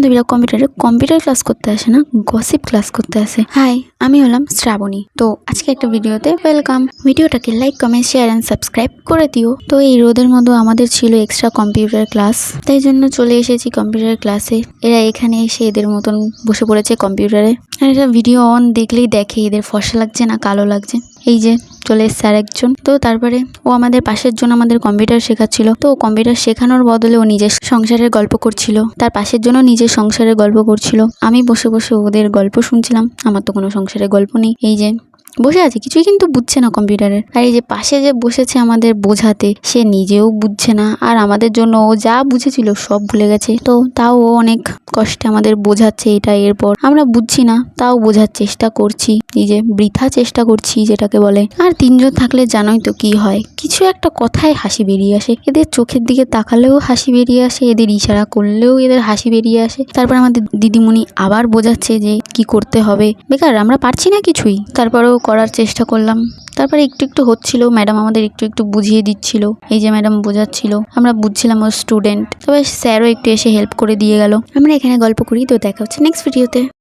বান্ধবীরা computer class করতে আসে না, গসিপ ক্লাস করতে আসে। হাই, আমি হলাম শ্রাবণী। তো আজকে একটা ভিডিওতে ওয়েলকাম। ভিডিওটাকে like, comment, share and subscribe করে দিও। তো এই রোদের মধ্যে আমাদের ছিল এক্সট্রা কম্পিউটার ক্লাস, তাই জন্য চলে এসেছি কম্পিউটার ক্লাসে। এরা এখানে এসে এদের মতন বসে পড়েছে কম্পিউটারে। আর এরা ভিডিও অন দেখলেই দেখে এদের ফর্সা লাগছে না কালো লাগছে। এই যে চলে এসছে আর একজন। তো তারপরে ও আমাদের পাশের জন আমাদের কম্পিউটার শেখাচ্ছিল। তো কম্পিউটার শেখানোর বদলে ও নিজের সংসারের গল্প করছিল, তার পাশের জন্য নিজের সংসারের গল্প করছিল। আমি বসে বসে ওদের গল্প শুনছিলাম। আমার তো কোনো সংসারের গল্প নেই। এই যে বসে আছে, কিছুই কিন্তু বুঝছে না কম্পিউটারের। আর এই যে পাশে যে বসেছে আমাদের বোঝাতে, সে নিজেও বুঝছে না, আর আমাদের জন্য ও যা বুঝেছিল সব ভুলে গেছে। তো তাও ও অনেক কষ্টে আমাদের বোঝাচ্ছে এটা এরপর। আমরা বুঝছি না, তাও বোঝার চেষ্টা করছি। এই যে বৃথা চেষ্টা করছি যেটাকে বলে। আর তিনজন থাকলে জানোই তো কি হয়, কিছু একটা কথায় হাসি বেরিয়ে আসে। এদের চোখের দিকে তাকালেও হাসি বেরিয়ে আসে, এদের ইশারা করলেও এদের হাসি বেরিয়ে আসে। তারপর আমাদের দিদিমণি আবার বোঝাচ্ছে যে কি করতে হবে। বেকার, আমরা পারছি না কিছুই। তারপরেও করার চেষ্টা করলাম। তারপরে একটু একটু হচ্ছিল, ম্যাডাম আমাদের একটু একটু বুঝিয়ে দিচ্ছিল। এই যে ম্যাডাম বোঝাচ্ছিল, আমরা বুঝছিলাম ওর স্টুডেন্ট। তবে স্যারও একটু এসে হেল্প করে দিয়ে গেল। আমরা এখানে গল্প করি। তো দেখা হচ্ছে নেক্সট ভিডিওতে।